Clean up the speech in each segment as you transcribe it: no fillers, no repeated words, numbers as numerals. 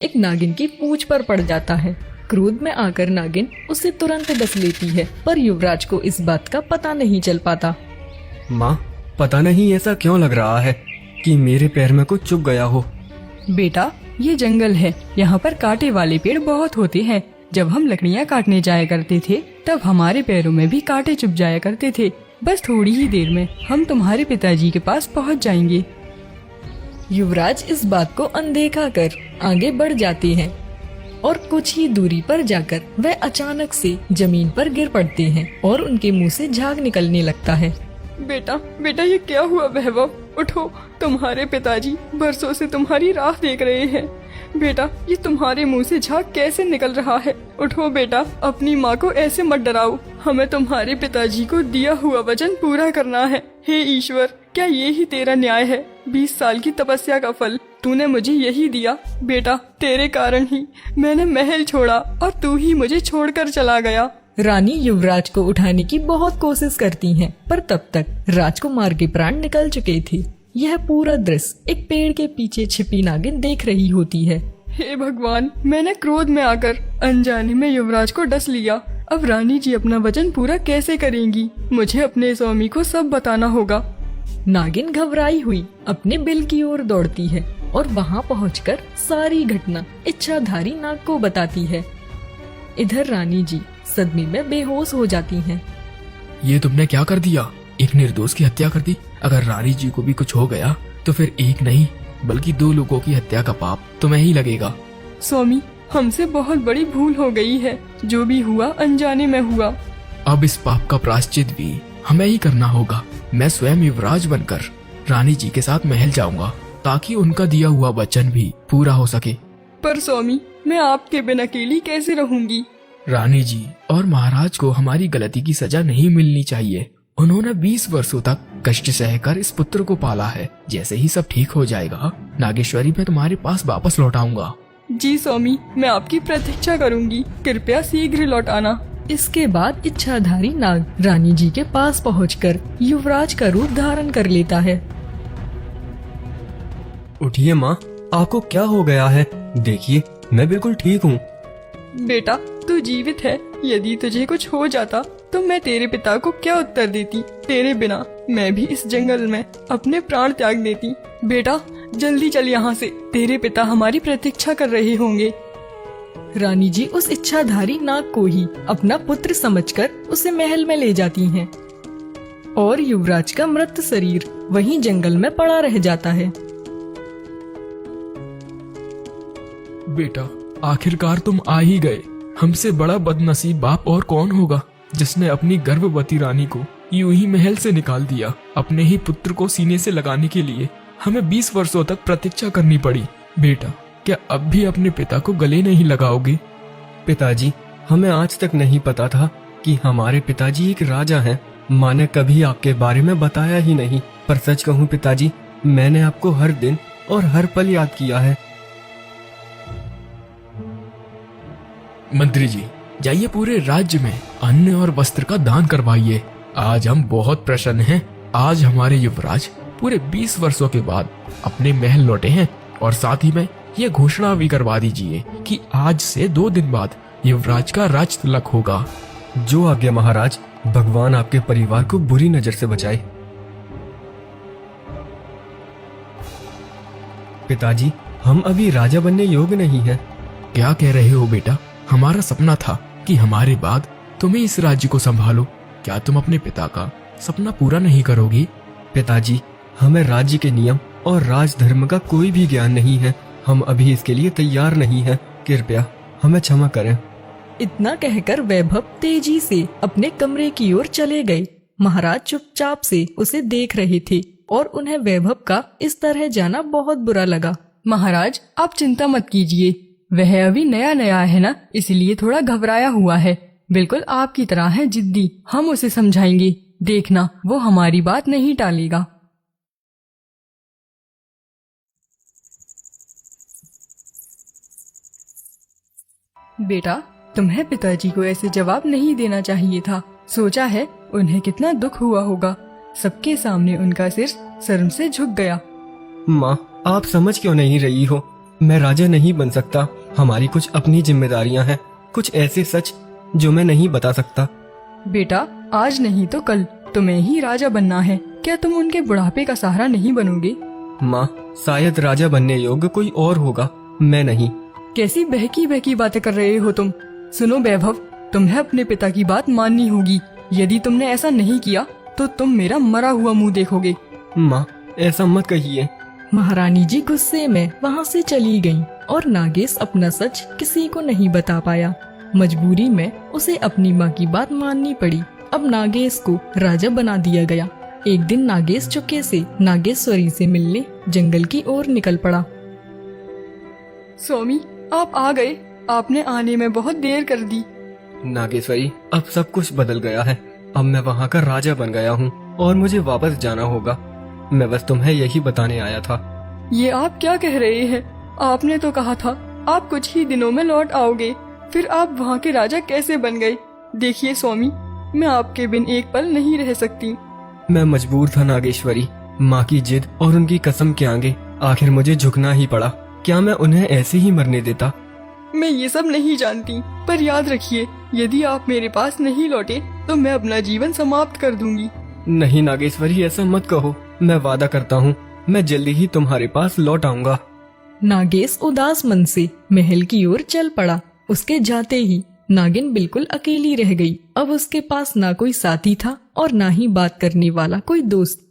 एक नागिन की पूंछ पर पड़ जाता है। क्रोध में आकर नागिन उसे तुरंत डस लेती है, पर युवराज को इस बात का पता नहीं चल पाता। माँ, पता नहीं ऐसा क्यों लग रहा है कि मेरे पैर में कुछ चुभ गया हो। बेटा, ये जंगल है, यहाँ पर कांटे वाले पेड़ बहुत होते हैं। जब हम लकड़ियाँ काटने जाया करते थे तब हमारे पैरों में भी कांटे चुभ जाया करते थे। बस थोड़ी ही देर में हम तुम्हारे पिताजी के पास पहुँच जाएंगे। युवराज इस बात को अनदेखा कर आगे बढ़ जाते हैं और कुछ ही दूरी पर जाकर वह अचानक से जमीन पर गिर पड़ते हैं और उनके मुंह से झाग निकलने लगता है। बेटा बेटा, ये क्या हुआ वैभव? उठो, तुम्हारे पिताजी बरसों से तुम्हारी राह देख रहे हैं। बेटा, ये तुम्हारे मुंह से झाग कैसे निकल रहा है? उठो बेटा, अपनी माँ को ऐसे मत डराओ। हमें तुम्हारे पिताजी को दिया हुआ वचन पूरा करना है। हे ईश्वर, क्या ये ही तेरा न्याय है? 20 साल की तपस्या का फल तूने मुझे यही दिया। बेटा, तेरे कारण ही मैंने महल छोड़ा और तू ही मुझे छोड़कर चला गया। रानी युवराज को उठाने की बहुत कोशिश करती हैं, पर तब तक राजकुमार के प्राण निकल चुके थे। यह पूरा दृश्य एक पेड़ के पीछे छिपी नागिन देख रही होती है। हे भगवान, मैंने क्रोध में आकर अनजाने में युवराज को डस लिया। अब रानी जी अपना वचन पूरा कैसे करेंगी? मुझे अपने स्वामी को सब बताना होगा। नागिन घबराई हुई अपने बिल की ओर दौड़ती है और वहां पहुंचकर सारी घटना इच्छाधारी नाग को बताती है। इधर रानी जी सदमे में बेहोश हो जाती हैं। ये तुमने क्या कर दिया? एक निर्दोष की हत्या कर दी। अगर रानी जी को भी कुछ हो गया तो फिर एक नहीं बल्कि 2 लोगों की हत्या का पाप तुम्हें ही लगेगा। स्वामी, हमसे बहुत बड़ी भूल हो गई है। जो भी हुआ अनजाने में हुआ। अब इस पाप का प्रायश्चित भी हमें ही करना होगा। मैं स्वयं युवराज बनकर रानी जी के साथ महल जाऊंगा ताकि उनका दिया हुआ वचन भी पूरा हो सके। पर स्वामी, मैं आपके बिना अकेली कैसे रहूंगी? रानी जी और महाराज को हमारी गलती की सजा नहीं मिलनी चाहिए। उन्होंने 20 वर्षों तक कष्ट सहकर इस पुत्र को पाला है। जैसे ही सब ठीक हो जाएगा, नागेश्वरी मैं तुम्हारे पास वापस लौट आऊंगा। जी स्वामी, मैं आपकी प्रतीक्षा करूंगी। कृपया शीघ्र लौट आना। इसके बाद इच्छाधारी नाग रानी जी के पास पहुंचकर युवराज का रूप धारण कर लेता है। उठिए माँ, आपको क्या हो गया है? देखिए, मैं बिल्कुल ठीक हूँ। बेटा, तू जीवित है। यदि तुझे कुछ हो जाता तो मैं तेरे पिता को क्या उत्तर देती? तेरे बिना मैं भी इस जंगल में अपने प्राण त्याग देती। बेटा, जल्दी चल यहाँ से, तेरे पिता हमारी प्रतीक्षा कर रहे होंगे। रानी जी उस इच्छाधारी नाग को ही अपना पुत्र समझकर उसे महल में ले जाती हैं और युवराज का मृत शरीर वहीं जंगल में पड़ा रह जाता है। बेटा, आखिरकार तुम आ ही गए। हमसे बड़ा बदनसीब बाप और कौन होगा जिसने अपनी गर्भवती रानी को यूं ही महल से निकाल दिया। अपने ही पुत्र को सीने से लगाने के लिए हमें 20 वर्षों तक प्रतीक्षा करनी पड़ी। बेटा, क्या अब भी अपने पिता को गले नहीं लगाओगे? पिताजी, हमें आज तक नहीं पता था कि हमारे पिताजी एक राजा हैं। माँ ने कभी आपके बारे में बताया ही नहीं। पर सच कहूँ पिताजी, मैंने आपको हर दिन और हर पल याद किया है। मंत्री जी, जाइए पूरे राज्य में अन्न और वस्त्र का दान करवाइए। आज हम बहुत प्रसन्न हैं। आज हमारे युवराज पूरे 20 वर्षों के बाद अपने महल लौटे हैं और साथ ही में ये घोषणा भी करवा दीजिए कि आज से 2 दिन बाद युवराज का राज तिलक होगा। जो आज्ञा महाराज। भगवान आपके परिवार को बुरी नजर से बचाए। पिताजी, हम अभी राजा बनने योग्य नहीं हैं। क्या कह रहे हो बेटा? हमारा सपना था कि हमारे बाद तुम ही इस राज्य को संभालो। क्या तुम अपने पिता का सपना पूरा नहीं करोगी? पिताजी, हमें राज्य के नियम और राजधर्म का कोई भी ज्ञान नहीं है। हम अभी इसके लिए तैयार नहीं हैं। कृपया हमें क्षमा करें। इतना कहकर वैभव तेजी से अपने कमरे की ओर चले गए। महाराज चुपचाप से उसे देख रहे थे और उन्हें वैभव का इस तरह जाना बहुत बुरा लगा। महाराज, आप चिंता मत कीजिए। वह अभी नया नया है ना, इसलिए थोड़ा घबराया हुआ है। बिल्कुल आपकी तरह है जिद्दी। हम उसे समझाएंगे, देखना वो हमारी बात नहीं टालेगा। बेटा, तुम्हें पिताजी को ऐसे जवाब नहीं देना चाहिए था। सोचा है उन्हें कितना दुख हुआ होगा। सबके सामने उनका सिर शर्म से झुक गया। माँ, आप समझ क्यों नहीं रही हो? मैं राजा नहीं बन सकता। हमारी कुछ अपनी जिम्मेदारियां हैं, कुछ ऐसे सच जो मैं नहीं बता सकता। बेटा, आज नहीं तो कल तुम्हें ही राजा बनना है। क्या तुम उनके बुढ़ापे का सहारा नहीं बनोगे? माँ, शायद राजा बनने योग्य कोई और होगा, मैं नहीं। कैसी बहकी बहकी बातें कर रहे हो तुम? सुनो वैभव, तुम्हें अपने पिता की बात माननी होगी। यदि तुमने ऐसा नहीं किया तो तुम मेरा मरा हुआ मुंह देखोगे। माँ, ऐसा मत कहिए। महारानी जी गुस्से में वहाँ से चली गईं और नागेश अपना सच किसी को नहीं बता पाया। मजबूरी में उसे अपनी माँ की बात माननी पड़ी। अब नागेश को राजा बना दिया गया। एक दिन नागेश चुपके से नागेश्वरी से मिलने जंगल की ओर निकल पड़ा। स्वामी, आप आ गए। आपने आने में बहुत देर कर दी। नागेश्वरी, अब सब कुछ बदल गया है। अब मैं वहाँ का राजा बन गया हूँ और मुझे वापस जाना होगा। मैं बस तुम्हें यही बताने आया था। ये आप क्या कह रहे हैं? आपने तो कहा था आप कुछ ही दिनों में लौट आओगे। फिर आप वहाँ के राजा कैसे बन गए? देखिए स्वामी, मैं आपके बिन एक पल नहीं रह सकती। मैं मजबूर था नागेश्वरी। माँ की जिद और उनकी कसम के आगे आखिर मुझे झुकना ही पड़ा। क्या मैं उन्हें ऐसे ही मरने देता? मैं ये सब नहीं जानती, पर याद रखिए, यदि आप मेरे पास नहीं लौटे तो मैं अपना जीवन समाप्त कर दूंगी। नहीं नागेश्वरी, ऐसा मत कहो। मैं वादा करता हूँ, मैं जल्दी ही तुम्हारे पास लौट आऊंगा। नागेश उदास मन से महल की ओर चल पड़ा। उसके जाते ही नागिन बिल्कुल अकेली रह गई। अब उसके पास ना कोई साथी था और ना ही बात करने वाला कोई दोस्त।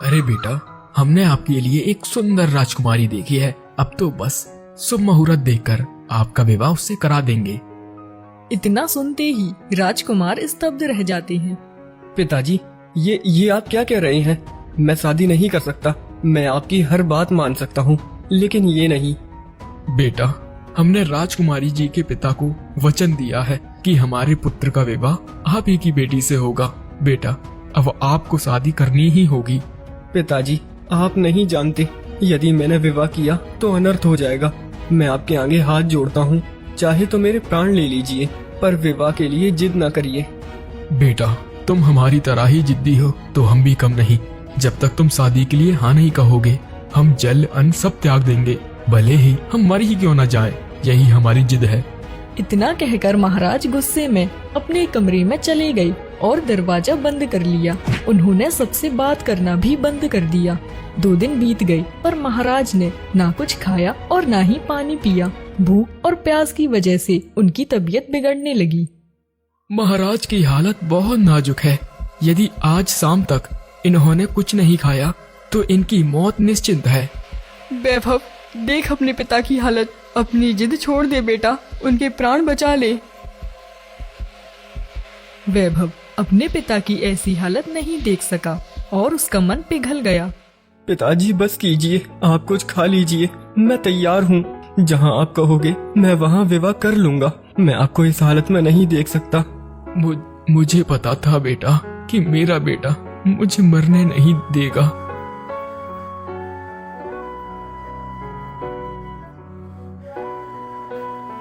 अरे बेटा, हमने आपके लिए एक सुंदर राजकुमारी देखी है। अब तो बस शुभ मुहूर्त देखकर आपका विवाह उससे करा देंगे। इतना सुनते ही राजकुमार स्तब्ध रह जाते हैं। पिताजी, ये आप क्या कह रहे हैं? मैं शादी नहीं कर सकता। मैं आपकी हर बात मान सकता हूँ, लेकिन ये नहीं। बेटा, हमने राजकुमारी जी के पिता को वचन दिया है कि हमारे पुत्र का विवाह आप ही की बेटी से होगा। बेटा, अब आपको शादी करनी ही होगी। पिताजी, आप नहीं जानते, यदि मैंने विवाह किया तो अनर्थ हो जाएगा। मैं आपके आगे हाथ जोड़ता हूँ, चाहे तो मेरे प्राण ले लीजिए, पर विवाह के लिए जिद न करिए। बेटा, तुम हमारी तरह ही जिद्दी हो तो हम भी कम नहीं। जब तक तुम शादी के लिए हाँ नहीं कहोगे, हम जल अन्न सब त्याग देंगे, भले ही हम मर ही क्यों न जाए। यही हमारी जिद है। इतना कहकर महाराज गुस्से में अपने कमरे में चले गए और दरवाजा बंद कर लिया। उन्होंने सबसे बात करना भी बंद कर दिया। 2 दिन बीत गए, पर महाराज ने ना कुछ खाया और ना ही पानी पिया। भूख और प्यास की वजह से उनकी तबीयत बिगड़ने लगी। महाराज की हालत बहुत नाजुक है। यदि आज शाम तक इन्होंने कुछ नहीं खाया तो इनकी मौत निश्चित है। वैभव, देख अपने पिता की हालत। अपनी जिद छोड़ दे बेटा, उनके प्राण बचा ले। वैभव अपने पिता की ऐसी हालत नहीं देख सका और उसका मन पिघल गया। पिताजी, बस कीजिए, आप कुछ खा लीजिए। मैं तैयार हूँ। जहाँ आप कहोगे मैं वहाँ विवाह कर लूंगा। मैं आपको इस हालत में नहीं देख सकता। मुझे पता था बेटा कि मेरा बेटा मुझे मरने नहीं देगा।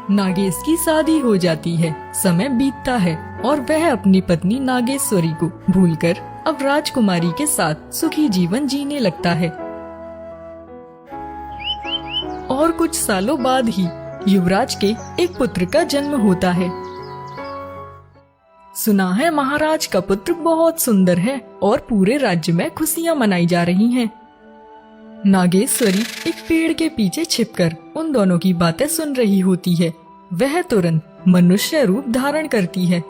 नागेश की शादी हो जाती है। समय बीतता है और वह अपनी पत्नी नागेश्वरी को भूलकर अब राजकुमारी के साथ सुखी जीवन जीने लगता है। और कुछ सालों बाद ही युवराज के एक पुत्र का जन्म होता है। सुना है महाराज का पुत्र बहुत सुंदर है और पूरे राज्य में खुशियां मनाई जा रही हैं। नागेश्वरी एक पेड़ के पीछे छिपकर उन दोनों की बातें सुन रही होती है। वह तुरंत मनुष्य रूप धारण करती है।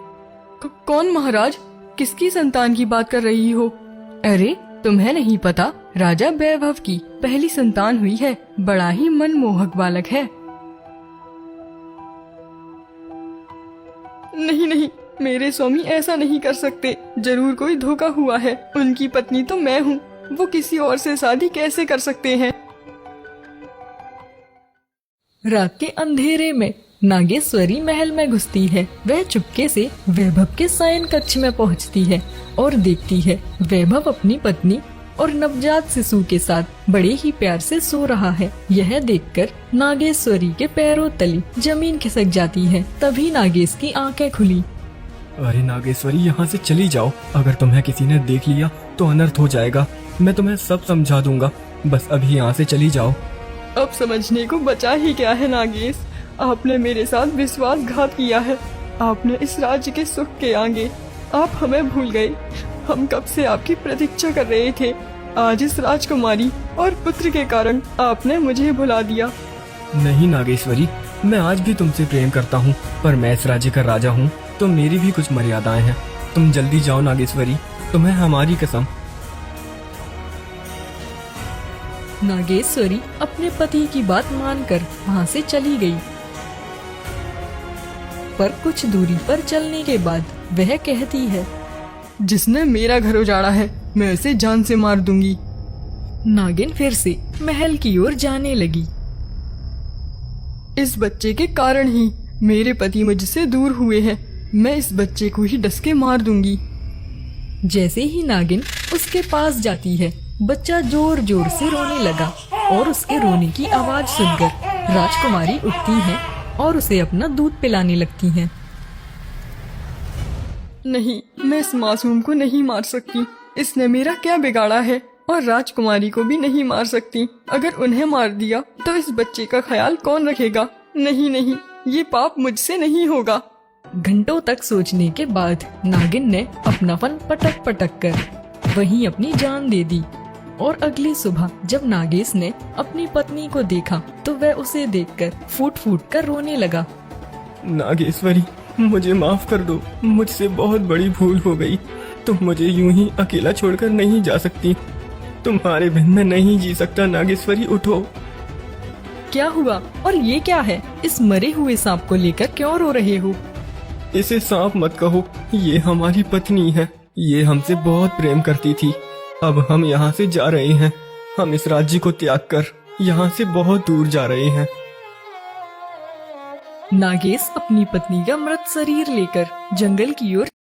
कौन महाराज? किसकी संतान की बात कर रही हो? अरे, तुम्हें नहीं पता, राजा वैभव की पहली संतान हुई है। बड़ा ही मनमोहक बालक है। नहीं नहीं, मेरे स्वामी ऐसा नहीं कर सकते। जरूर कोई धोखा हुआ है। उनकी पत्नी तो मैं हूँ। वो किसी और से शादी कैसे कर सकते हैं? रात के अंधेरे में नागेश्वरी महल में घुसती है। वह चुपके से वैभव के शयन कक्ष में पहुंचती है और देखती है वैभव अपनी पत्नी और नवजात शिशु के साथ बड़े ही प्यार से सो रहा है। यह देखकर नागेश्वरी के पैरों तले जमीन खिसक जाती है। तभी नागेश की आंखें खुली। अरे नागेश्वरी, यहाँ से चली जाओ। अगर तुम्हें किसी ने देख लिया तो अनर्थ हो जाएगा। मैं तुम्हें सब समझा दूंगा, बस अभी यहाँ से चली जाओ। अब समझने को बचा ही क्या है नागेश। आपने मेरे साथ विश्वासघात किया है। आपने इस राज्य के सुख के आगे आप हमें भूल गए। हम कब से आपकी प्रतीक्षा कर रहे थे। आज इस राजकुमारी और पुत्र के कारण आपने मुझे भुला दिया। नहीं नागेश्वरी, मैं आज भी तुमसे प्रेम करता हूँ, पर मैं इस राज्य का राजा हूँ तो मेरी भी कुछ मर्यादाएं हैं। तुम जल्दी जाओ नागेश्वरी, तुम्हें हमारी कसम। नागेश्वरी अपने पति की बात मानकर वहाँ से चली गई। पर कुछ दूरी पर चलने के बाद वह कहती है, जिसने मेरा घर उजाड़ा है मैं उसे जान से मार दूंगी। नागिन फिर से महल की ओर जाने लगी। इस बच्चे के कारण ही मेरे पति मुझसे दूर हुए हैं। मैं इस बच्चे को ही डस के मार दूंगी। जैसे ही नागिन उसके पास जाती है, बच्चा जोर जोर से रोने लगा और उसके रोने की आवाज सुनकर राजकुमारी उठती है और उसे अपना दूध पिलाने लगती हैं। नहीं, मैं इस मासूम को नहीं मार सकती। इसने मेरा क्या बिगाड़ा है। और राजकुमारी को भी नहीं मार सकती। अगर उन्हें मार दिया तो इस बच्चे का ख्याल कौन रखेगा। नहीं नहीं, ये पाप मुझसे नहीं होगा। घंटों तक सोचने के बाद नागिन ने अपना फन पटक पटक कर वहीं अपनी जान दे दी। और अगली सुबह जब नागेश ने अपनी पत्नी को देखा तो वह उसे देखकर फूट फूट कर रोने लगा। नागेश्वरी, मुझे माफ कर दो, मुझसे बहुत बड़ी भूल हो गई। तुम मुझे यूं ही अकेला छोड़कर नहीं जा सकती। तुम्हारे बिन मैं नहीं जी सकता। नागेश्वरी उठो। क्या हुआ और ये क्या है? इस मरे हुए सांप को लेकर क्यों रो रहे हो? इसे सांप मत कहो, ये हमारी पत्नी है। ये हमसे बहुत प्रेम करती थी। अब हम यहाँ से जा रहे हैं। हम इस राज्य को त्याग कर यहाँ से बहुत दूर जा रहे हैं। नागेश अपनी पत्नी का मृत शरीर लेकर जंगल की ओर